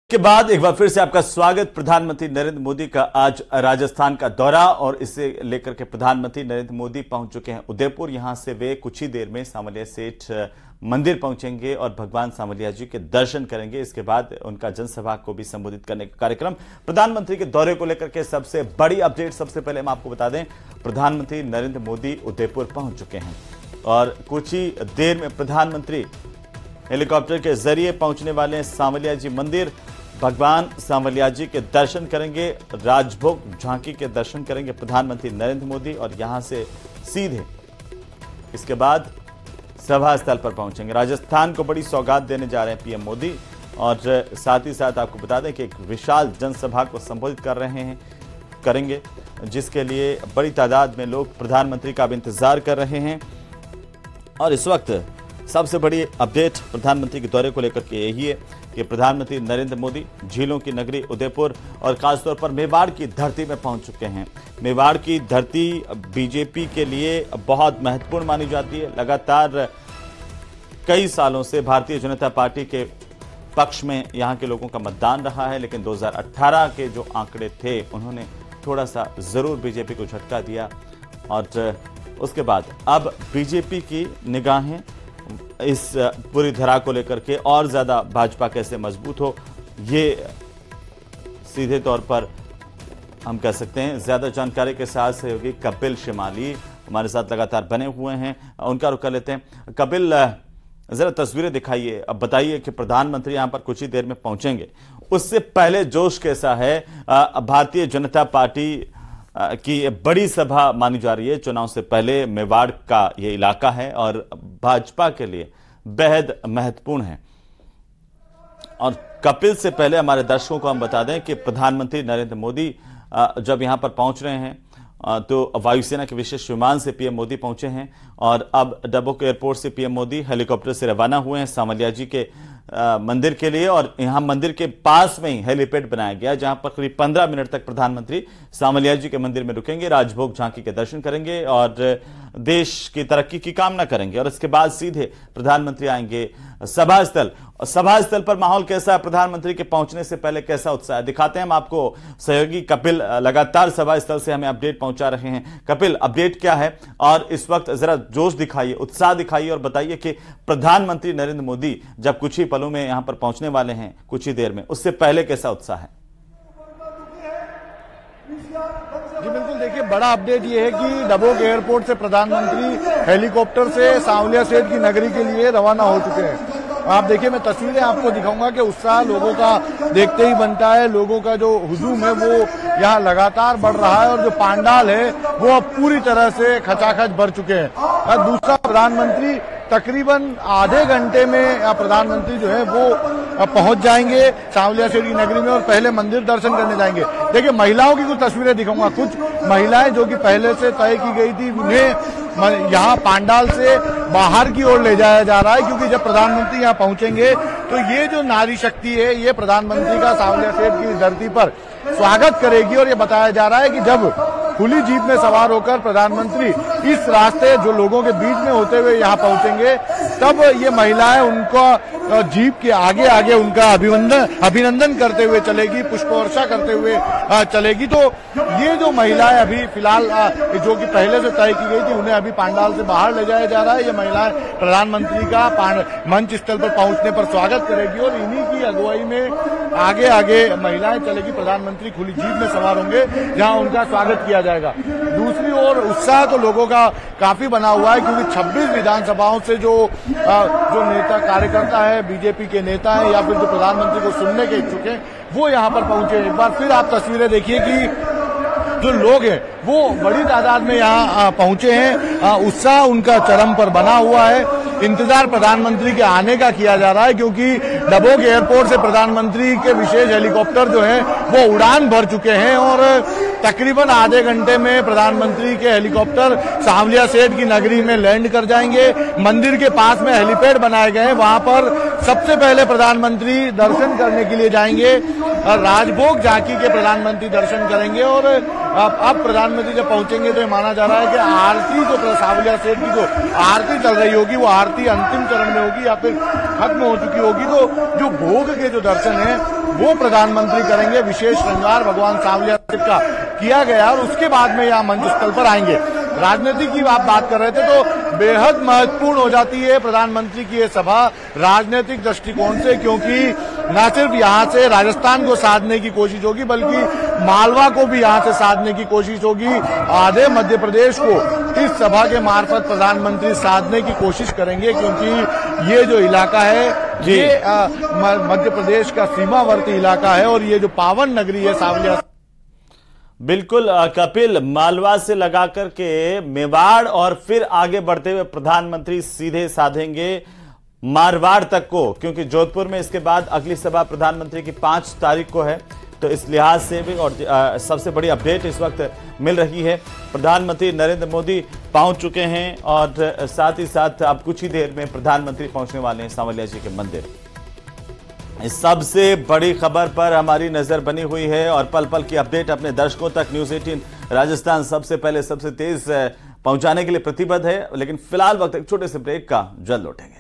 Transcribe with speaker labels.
Speaker 1: के बाद एक बार फिर से आपका स्वागत। प्रधानमंत्री नरेंद्र मोदी का आज राजस्थान का दौरा और इसे लेकर के प्रधानमंत्री नरेंद्र मोदी पहुंच चुके हैं उदयपुर। यहां से वे कुछ ही देर में सांवलिया सेठ मंदिर पहुंचेंगे और भगवान सांवलिया जी के दर्शन करेंगे। इसके बाद उनका जनसभा को भी संबोधित करने का कार्यक्रम। प्रधानमंत्री के दौरे को लेकर के सबसे बड़ी अपडेट सबसे पहले हम आपको बता दें, प्रधानमंत्री नरेंद्र मोदी उदयपुर पहुंच चुके हैं और कुछ ही देर में प्रधानमंत्री हेलीकॉप्टर के जरिए पहुंचने वाले हैं सांवलिया जी मंदिर। भगवान सांवलिया जी के दर्शन करेंगे, राजभोग झांकी के दर्शन करेंगे प्रधानमंत्री नरेंद्र मोदी और यहां से सीधे इसके बाद सभा स्थल पर पहुंचेंगे। राजस्थान को बड़ी सौगात देने जा रहे हैं पीएम मोदी और साथ ही साथ आपको बता दें कि एक विशाल जनसभा को संबोधित करेंगे, जिसके लिए बड़ी तादाद में लोग प्रधानमंत्री का भी इंतजार कर रहे हैं। और इस वक्त सबसे बड़ी अपडेट प्रधानमंत्री के दौरे को लेकर के यही है कि प्रधानमंत्री नरेंद्र मोदी झीलों की नगरी उदयपुर और खासतौर पर मेवाड़ की धरती में पहुंच चुके हैं। मेवाड़ की धरती बीजेपी के लिए बहुत महत्वपूर्ण मानी जाती है। लगातार कई सालों से भारतीय जनता पार्टी के पक्ष में यहां के लोगों का मतदान रहा है, लेकिन 2018 के जो आंकड़े थे उन्होंने थोड़ा सा जरूर बीजेपी को झटका दिया और उसके बाद अब बीजेपी की निगाहें इस पूरी धरा को लेकर के और ज्यादा भाजपा कैसे मजबूत हो, ये सीधे तौर पर हम कह सकते हैं। ज्यादा जानकारी के साथ सहयोगी कपिल शिमाली हमारे साथ लगातार बने हुए हैं, उनका रुख कर लेते हैं। कपिल, जरा तस्वीरें दिखाइए, अब बताइए कि प्रधानमंत्री यहां पर कुछ ही देर में पहुंचेंगे, उससे पहले जोश कैसा है? भारतीय जनता पार्टी की बड़ी सभा मानी जा रही है, चुनाव से पहले मेवाड़ का ये इलाका है और भाजपा के लिए बेहद महत्वपूर्ण है। और कपिल से पहले हमारे दर्शकों को हम बता दें कि प्रधानमंत्री नरेंद्र मोदी जब यहां पर पहुंच रहे हैं तो वायुसेना के विशेष विमान से पीएम मोदी पहुंचे हैं और अब डबोक एयरपोर्ट से पीएम मोदी हेलीकॉप्टर से रवाना हुए हैं सांवलिया जी के मंदिर के लिए। और यहां मंदिर के पास में ही हेलीपैड बनाया गया, जहां पर करीब 15 मिनट तक प्रधानमंत्री सांवलिया जी के मंदिर में रुकेंगे, राजभोग झांकी के दर्शन करेंगे और देश की तरक्की की कामना करेंगे। और इसके बाद सीधे प्रधानमंत्री आएंगे सभा स्थल। और सभा स्थल पर माहौल कैसा है? प्रधानमंत्री के पहुंचने से पहले कैसा उत्साह है, दिखाते हैं हम आपको। सहयोगी कपिल लगातार सभा स्थल से हमें अपडेट पहुंचा रहे हैं। कपिल, अपडेट क्या है और इस वक्त जरा जोश दिखाइए, उत्साह दिखाइए और बताइए कि प्रधानमंत्री नरेंद्र मोदी जब कुछ ही पलों में यहां पर पहुंचने वाले हैं, कुछ ही देर में, उससे पहले कैसा उत्साह है?
Speaker 2: जी बिल्कुल, देखिए बड़ा अपडेट ये है कि डबोक एयरपोर्ट से प्रधानमंत्री हेलीकॉप्टर से सांवलिया सेठ की नगरी के लिए रवाना हो चुके हैं। आप देखिए, मैं तस्वीरें आपको दिखाऊंगा कि उत्साह लोगों का देखते ही बनता है। लोगों का जो हुजूम है वो यहाँ लगातार बढ़ रहा है और जो पांडाल है वो अब पूरी तरह से खचाखच भर चुके हैं। दूसरा, प्रधानमंत्री तकरीबन आधे घंटे में प्रधानमंत्री जो है वो पहुंच जाएंगे सांवलिया सेठ की नगरी में और पहले मंदिर दर्शन करने जाएंगे। देखिए, महिलाओं की कुछ तस्वीरें दिखाऊंगा। कुछ महिलाएं जो कि पहले से तय की गई थी, उन्हें यहाँ पांडाल से बाहर की ओर ले जाया जा रहा है, क्योंकि जब प्रधानमंत्री यहाँ पहुंचेंगे तो ये जो नारी शक्ति है ये प्रधानमंत्री का सांवलिया सेठ की धरती पर स्वागत करेगी। और ये बताया जा रहा है कि जब खुली जीप में सवार होकर प्रधानमंत्री इस रास्ते जो लोगों के बीच में होते हुए यहाँ पहुंचेंगे, तब ये महिलाएं उनको जीप के आगे आगे उनका अभिनंदन करते हुए चलेगी, पुष्पवर्षा करते हुए चलेगी। तो ये जो महिलाएं अभी फिलहाल जो कि पहले से तय की गई थी, उन्हें अभी पांडाल से बाहर ले जाया जा रहा है। ये महिलाएं प्रधानमंत्री का मंच स्थल पर पहुंचने पर स्वागत करेगी और इन्हीं की अगुवाई में आगे आगे महिलाएं चलेगी। प्रधानमंत्री खुली जीप में सवार होंगे जहां उनका स्वागत किया जाएगा। दूसरी ओर उत्साह तो लोगों का काफी बना हुआ है, क्योंकि 26 विधानसभाओं से जो नेता कार्यकर्ता है, बीजेपी के नेता हैं या फिर जो प्रधानमंत्री को सुनने के इच्छुक हैं, वो यहाँ पर पहुंचे। एक बार फिर आप तस्वीरें देखिए कि जो लोग हैं वो बड़ी तादाद में यहाँ पहुंचे हैं। उत्साह उनका चरम पर बना हुआ है। इंतजार प्रधानमंत्री के आने का किया जा रहा है, क्योंकि डबोक एयरपोर्ट से प्रधानमंत्री के विशेष हेलीकॉप्टर जो है वो उड़ान भर चुके हैं और तकरीबन आधे घंटे में प्रधानमंत्री के हेलीकॉप्टर सांवलिया सेठ की नगरी में लैंड कर जाएंगे। मंदिर के पास में हेलीपैड बनाए गए हैं, वहां पर सबसे पहले प्रधानमंत्री दर्शन करने के लिए जाएंगे। राजभोग झांकी के प्रधानमंत्री दर्शन करेंगे और अब प्रधानमंत्री जब पहुंचेंगे तो ये माना जा रहा है कि आरती जो सांवलिया सेठ की जो आरती चल रही होगी वो आरती अंतिम चरण में होगी या फिर खत्म हो चुकी होगी, तो जो भोग के जो दर्शन है वो प्रधानमंत्री करेंगे। विशेष श्रृंगार भगवान सांवलिया सेठ का किया गया और उसके बाद में यहाँ मंच स्थल पर आएंगे। राजनीति की आप बात कर रहे थे, तो बेहद महत्वपूर्ण हो जाती है प्रधानमंत्री की ये सभा राजनीतिक दृष्टिकोण से, क्योंकि न सिर्फ यहाँ से राजस्थान को साधने की कोशिश होगी बल्कि मालवा को भी यहाँ से साधने की कोशिश होगी। आधे मध्य प्रदेश को इस सभा के मार्फत प्रधानमंत्री साधने की कोशिश करेंगे, क्योंकि ये जो इलाका है ये मध्य प्रदेश का सीमावर्ती इलाका है और ये जो पावन नगरी है सांवलिया।
Speaker 1: बिल्कुल कपिल, मालवा से लगाकर के मेवाड़ और फिर आगे बढ़ते हुए प्रधानमंत्री सीधे साधेंगे मारवाड़ तक को, क्योंकि जोधपुर में इसके बाद अगली सभा प्रधानमंत्री की 5 तारीख को है। तो इस लिहाज से भी और सबसे बड़ी अपडेट इस वक्त मिल रही है, प्रधानमंत्री नरेंद्र मोदी पहुंच चुके हैं और साथ ही साथ अब कुछ ही देर में प्रधानमंत्री पहुंचने वाले हैं सांवलिया जी के मंदिर। इस सबसे बड़ी खबर पर हमारी नजर बनी हुई है और पल पल की अपडेट अपने दर्शकों तक न्यूज़ 18 राजस्थान सबसे पहले सबसे तेज पहुंचाने के लिए प्रतिबद्ध है। लेकिन फिलहाल वक्त एक छोटे से ब्रेक का, जल्द लौटेंगे।